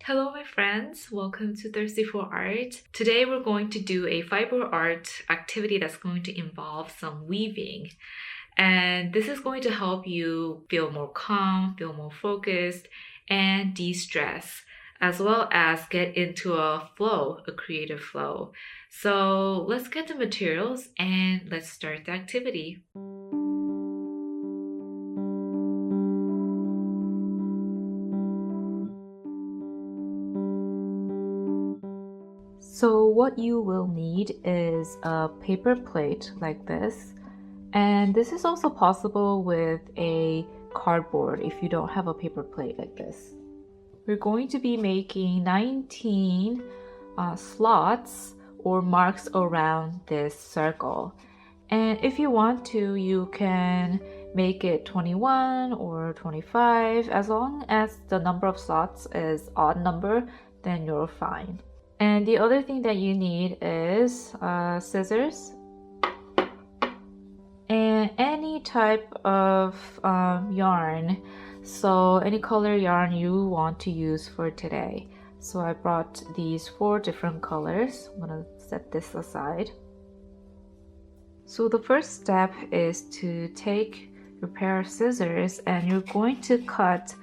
Hello my friends, welcome to Thirsty for Art. Today we're going to do a fiber art activity that's going to involve some weaving. And this is going to help you feel more calm, feel more focused, and de-stress, as well as get into a flow, a creative flow. So let's get the materials and let's start the activity. So what you will need is a paper plate like this, and this is also possible with a cardboard if you don't have a paper plate like this. We're going to be making 19 slots or marks around this circle, and if you want to, you can make it 21 or 25. As long as the number of slots is odd number, then you're fine. And the other thing that you need is scissors and any type of yarn. So any color yarn you want to use for today. So I brought these 4 different colors. I'm gonna set this aside. So the first step is to take your pair of scissors and you're going to cut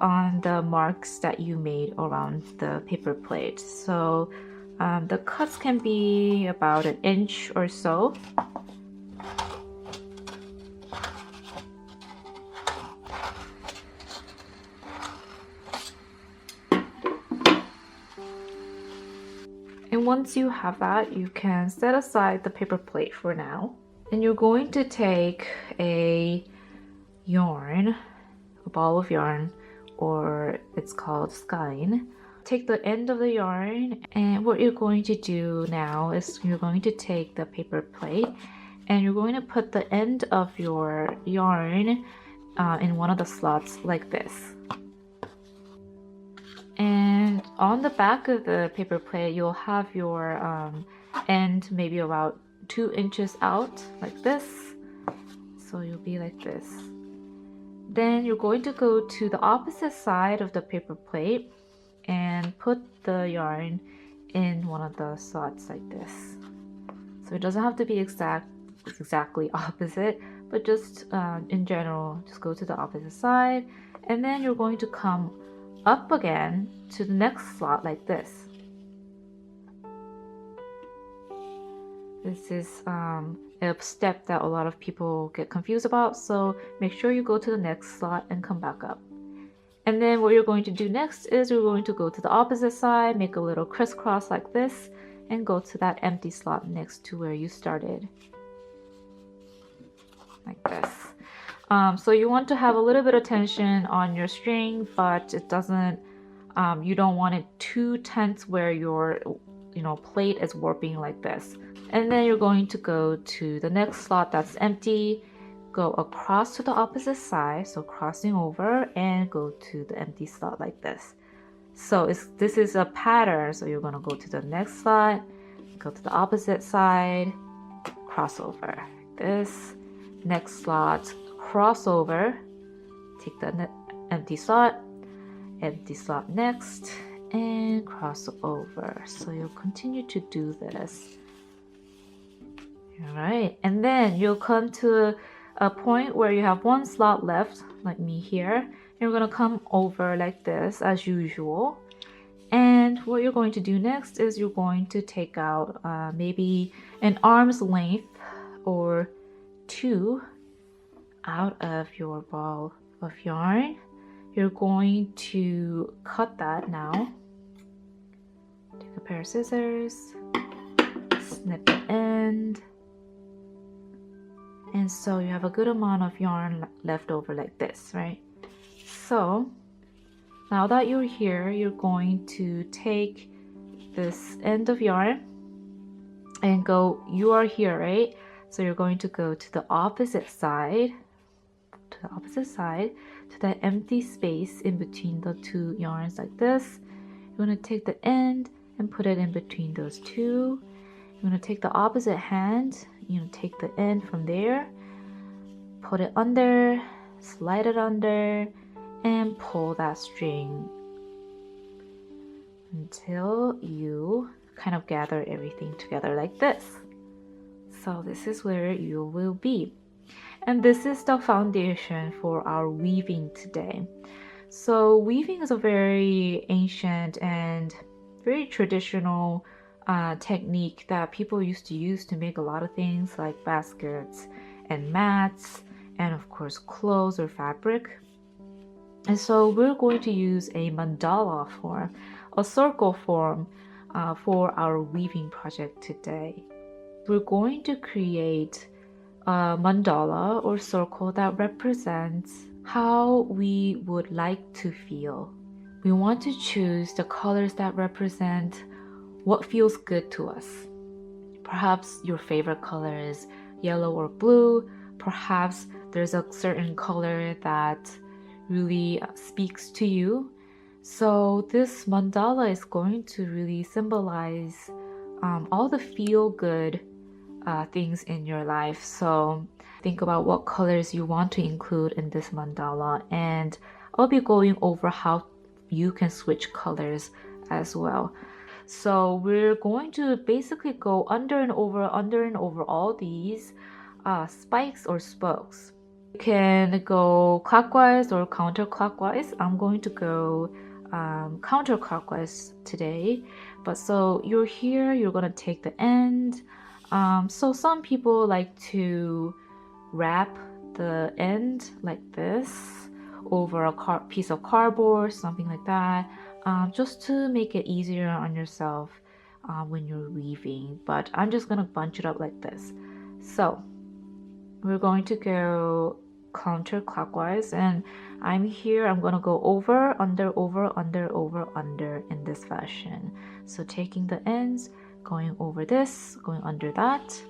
on the marks that you made around the paper plate. So the cuts can be about 1 inch or so. And once you have that, you can set aside the paper plate for now. And you're going to take a yarn, a ball of yarn, or it's called skein. Take the end of the yarn, and what you're going to do now is you're going to take the paper plate and you're going to put the end of your yarn in one of the slots like this. And on the back of the paper plate, you'll have your end maybe about 2 inches out like this. So you'll be like this. Then you're going to go to the opposite side of the paper plate and put the yarn in one of the slots like this. So it doesn't have to be exactly opposite, but just in general, just go to the opposite side. And then you're going to come up again to the next slot like this. This is a step that a lot of people get confused about, so make sure you go to the next slot and come back up. And then what you're going to do next is you're going to go to the opposite side, make a little crisscross like this, and go to that empty slot next to where you started. Like this. So you want to have a little bit of tension on your string, but it doesn't, you don't want it too tense where your plate is warping like this. And then you're going to go to the next slot that's empty, go across to the opposite side, so crossing over, and go to the empty slot like this. So this is a pattern, so you're going to go to the next slot, go to the opposite side, cross over like this, next slot, cross over, take the empty slot next, and cross over. So you'll continue to do this. All right, and then you'll come to a point where you have 1 slot left, like me here, and you're going to come over like this as usual. And what you're going to do next is you're going to take out maybe an arm's length or 2 out of your ball of yarn. You're going to cut that now. Take a pair of scissors, snip the end. And so you have a good amount of yarn left over like this, right? So now that you're here, you're going to take this end of yarn and go, you are here, right? So you're going to go to the opposite side, to that empty space in between the 2 yarns like this. You're going to take the end and put it in between those 2. You're going to take the opposite hand, take the end from there, put it under, slide it under, and pull that string until you kind of gather everything together like this. So this is where you will be. And this is the foundation for our weaving today. So weaving is a very ancient and very traditional technique that people used to use to make a lot of things like baskets and mats and of course clothes or fabric. And so we're going to use a mandala form, a circle form for our weaving project today. We're going to create a mandala or circle that represents how we would like to feel. We want to choose the colors that represent what feels good to us. Perhaps your favorite color is yellow or blue. Perhaps there's a certain color that really speaks to you. So this mandala is going to really symbolize all the feel good things in your life. So think about what colors you want to include in this mandala, and I'll be going over how you can switch colors as well. So we're going to basically go under and over all these spikes or spokes. You can go clockwise or counterclockwise. I'm going to go counterclockwise today. But so you're here, you're going to take the end. So some people like to wrap the end like this over a piece of cardboard, something like that, just to make it easier on yourself when you're weaving. But I'm just gonna bunch it up like this. So we're going to go counterclockwise, and I'm here, I'm gonna go over, under, over, under, over, under in this fashion. So taking the ends, going over this, going under that,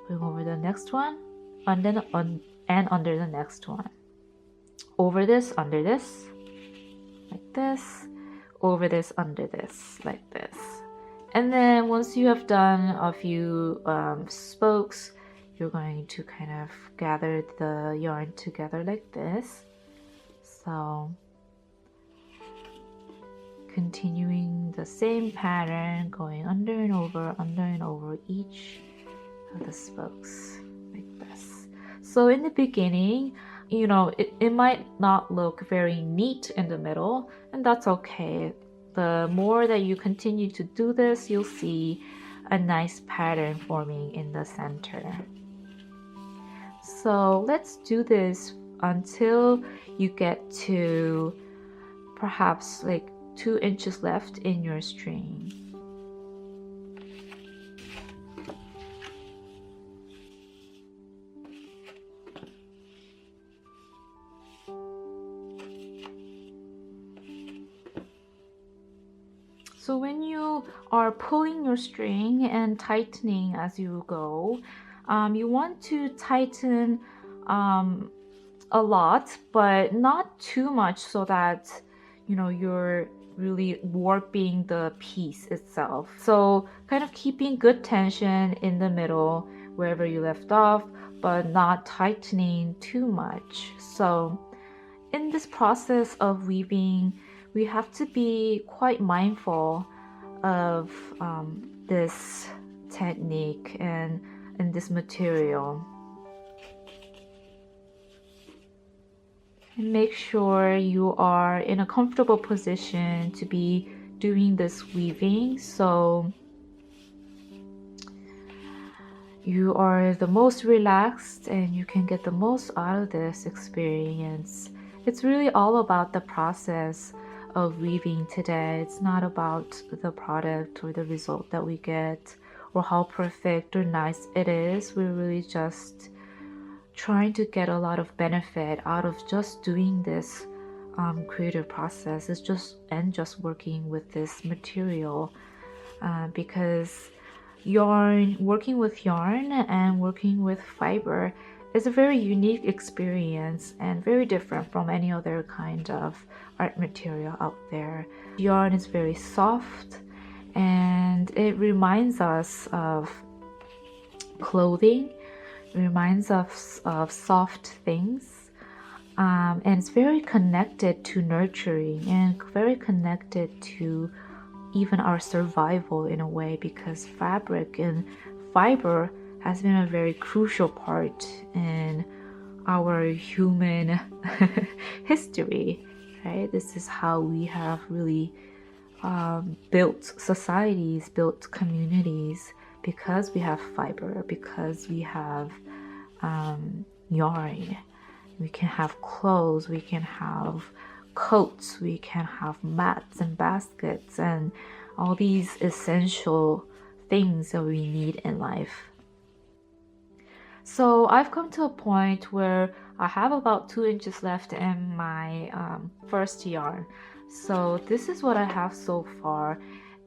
going over the next one, and then and under the next one. Over this, under this, like this, over this, under this, like this. And then once you have done a few spokes, you're going to kind of gather the yarn together like this. So continuing the same pattern, going under and over each of the spokes like this. So in the beginning, you know, it might not look very neat in the middle, and that's okay. The more that you continue to do this, you'll see a nice pattern forming in the center. So let's do this until you get to perhaps like 2 inches left in your string. So when you are pulling your string and tightening as you go, you want to tighten a lot, but not too much so that, you know, you're really warping the piece itself. So kind of keeping good tension in the middle wherever you left off, but not tightening too much. So in this process of weaving, we have to be quite mindful of this technique and this material. And make sure you are in a comfortable position to be doing this weaving, so you are the most relaxed and you can get the most out of this experience. It's really all about the process of weaving today. It's not about the product or the result that we get or how perfect or nice it is. We're really just trying to get a lot of benefit out of just doing this creative process. It's just working with this material, because working with yarn and working with fiber is a very unique experience and very different from any other kind of art material out there. Yarn is very soft and it reminds us of clothing, reminds us of soft things, and it's very connected to nurturing and very connected to even our survival in a way, because fabric and fiber has been a very crucial part in our human history, right? This is how we have really built societies, built communities, because we have fiber, because we have yarn. We can have clothes, we can have coats, we can have mats and baskets and all these essential things that we need in life. So I've come to a point where I have about 2 inches left in my first yarn. So this is what I have so far.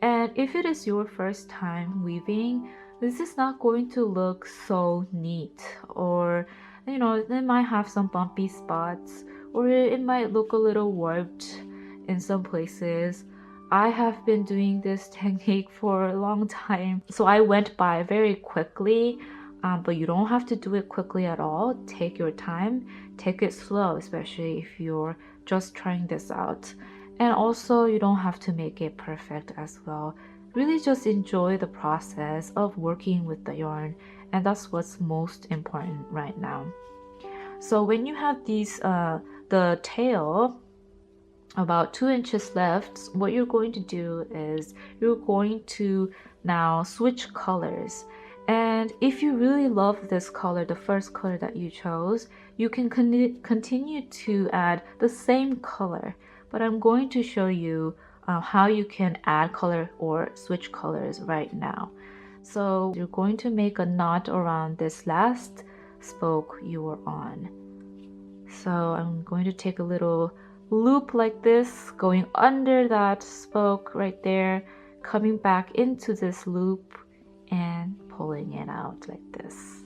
And if it is your first time weaving, this is not going to look so neat, or you know, it might have some bumpy spots, or it might look a little warped in some places. I have been doing this technique for a long time, so I went by very quickly, but you don't have to do it quickly at all. Take your time, take it slow, especially if you're just trying this out. And also, you don't have to make it perfect as well. Really just enjoy the process of working with the yarn, and that's what's most important right now. So when you have these the tail about 2 inches left, what you're going to do is you're going to now switch colors. And if you really love this color, the first color that you chose, you can continue to add the same color, but I'm going to show you how you can add color or switch colors right now. So you're going to make a knot around this last spoke you were on. So I'm going to take a little loop like this, going under that spoke right there, coming back into this loop and pulling it out like this.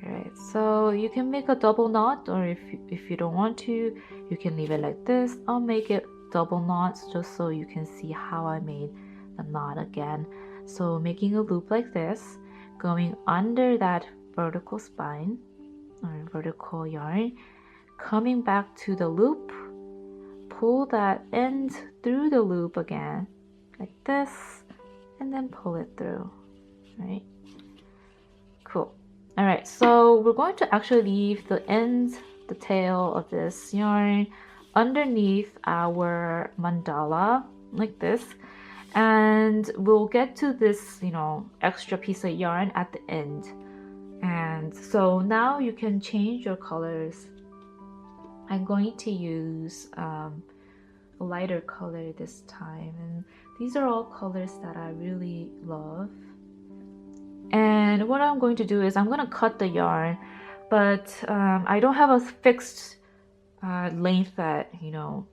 Alright, so you can make a double knot, or if you don't want to, you can leave it like this. I'll make it double knots just so you can see how I made the knot again. So making a loop like this, going under that vertical spine or vertical yarn, coming back to the loop, pull that end through the loop again like this, and then pull it through. Right, cool. All right, so we're going to actually leave the end, the tail of this yarn underneath our mandala like this, and we'll get to this, you know, extra piece of yarn at the end. And so now you can change your colors. I'm going to use a lighter color this time, and these are all colors that I really love. And what I'm going to do is I'm going to cut the yarn, but I don't have a fixed length that, you know,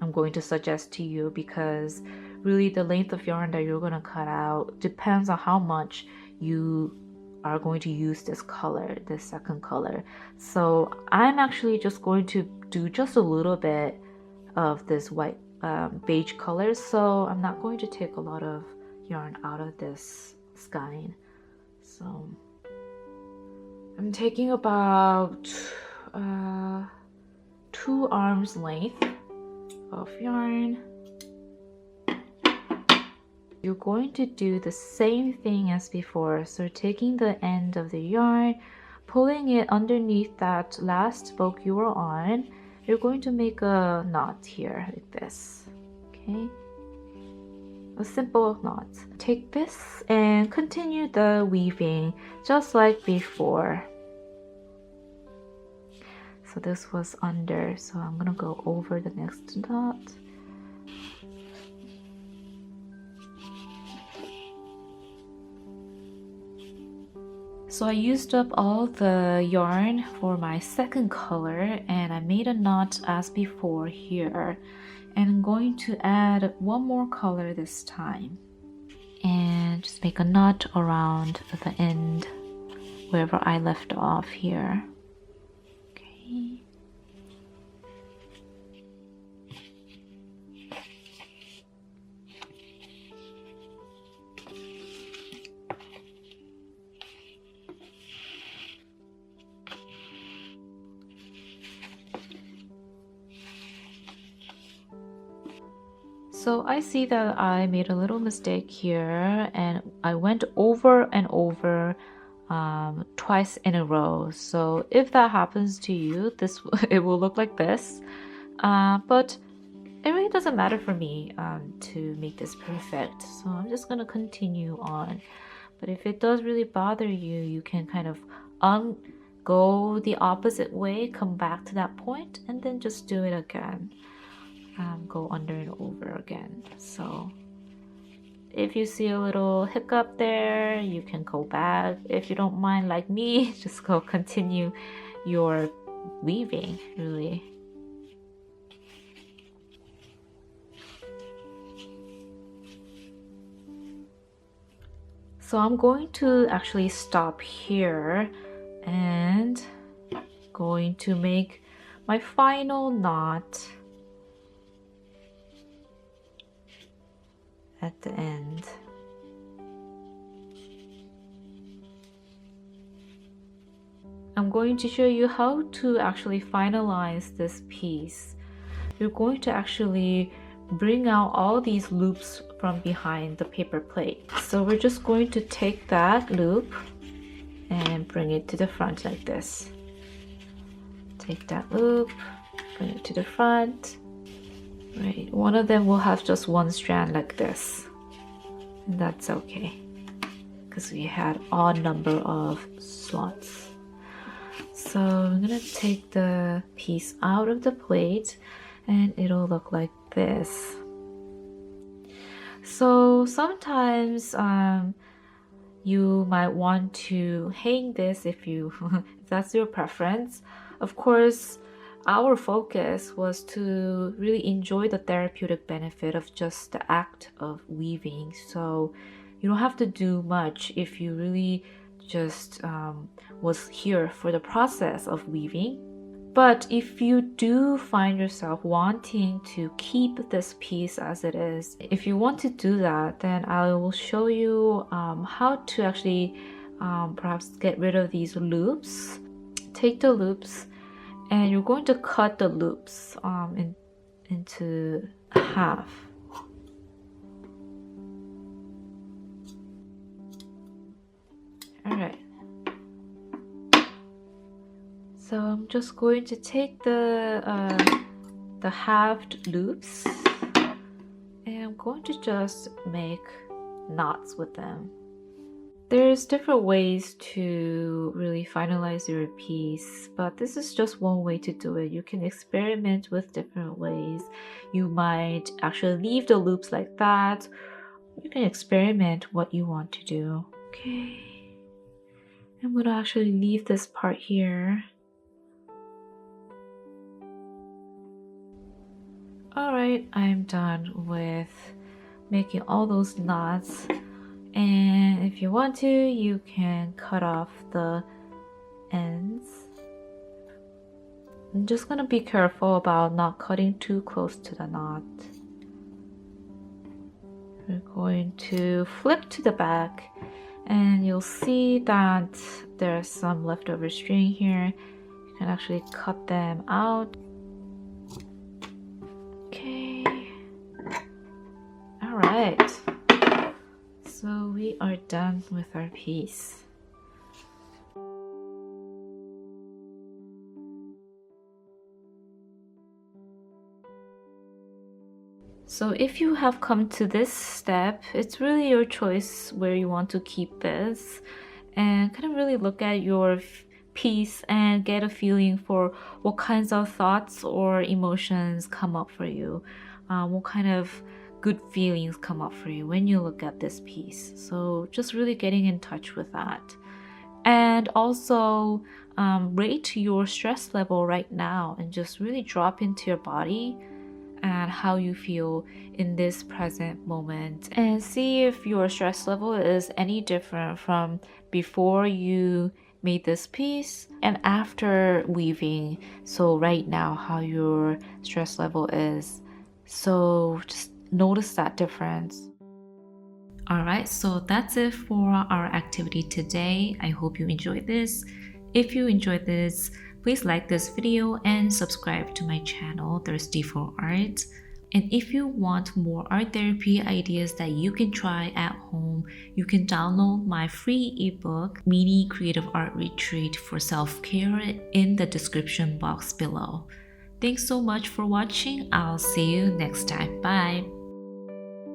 I'm going to suggest to you, because really the length of yarn that you're going to cut out depends on how much you are going to use this color, this second color. So I'm actually just going to do just a little bit of this white beige color, so I'm not going to take a lot of yarn out of this skein. So I'm taking about 2 arms length of yarn. You're going to do the same thing as before. So taking the end of the yarn, pulling it underneath that last spoke you were on, you're going to make a knot here like this. Okay, a simple knot. Take this and continue the weaving just like before. So this was under, so I'm gonna go over the next knot. So I used up all the yarn for my second color, and I made a knot as before here, and I'm going to add one more color this time and just make a knot around the end wherever I left off here. Okay. So I see that I made a little mistake here and I went over and over twice in a row. So if that happens to you, this it will look like this. But it really doesn't matter for me to make this perfect. So I'm just gonna continue on. But if it does really bother you, you can kind of go the opposite way, come back to that point, and then just do it again. Go under and over again. So if you see a little hiccup there, you can go back. If you don't mind, like me, just go continue your weaving, really. So I'm going to actually stop here and going to make my final knot at the end. I'm going to show you how to actually finalize this piece. You're going to actually bring out all these loops from behind the paper plate. So we're just going to take that loop and bring it to the front like this. Take that loop, bring it to the front. Right, one of them will have just one strand like this, and that's okay because we had odd number of slots. So I'm gonna take the piece out of the plate and it'll look like this. So sometimes you might want to hang this if that's your preference. Of course, our focus was to really enjoy the therapeutic benefit of just the act of weaving. So you don't have to do much if you really just was here for the process of weaving. But if you do find yourself wanting to keep this piece as it is, if you want to do that, then I will show you how to actually perhaps get rid of these loops. Take the loops and you're going to cut the loops into half. All right. So I'm just going to take the halved loops and I'm going to just make knots with them. There's different ways to really finalize your piece, but this is just one way to do it. You can experiment with different ways. You might actually leave the loops like that. You can experiment what you want to do. Okay, I'm gonna actually leave this part here. Alright, I'm done with making all those knots. And if you want to, you can cut off the ends. I'm just gonna be careful about not cutting too close to the knot. We're going to flip to the back and you'll see that there's some leftover string here. You can actually cut them out. Okay. All right. So we are done with our piece. So if you have come to this step, it's really your choice where you want to keep this, and kind of really look at your piece and get a feeling for what kinds of thoughts or emotions come up for you, what kind of good feelings come up for you when you look at this piece. So just really getting in touch with that. And also rate your stress level right now and just really drop into your body and how you feel in this present moment, and see if your stress level is any different from before you made this piece and after weaving. So right now, how your stress level is. So just notice that difference. Alright, so that's it for our activity today. I hope you enjoyed this. If you enjoyed this, please like this video and subscribe to my channel, Thirsty for Art. And if you want more art therapy ideas that you can try at home, you can download my free ebook, Mini Creative Art Retreat for Self-Care, in the description box below. Thanks so much for watching. I'll see you next time. Bye.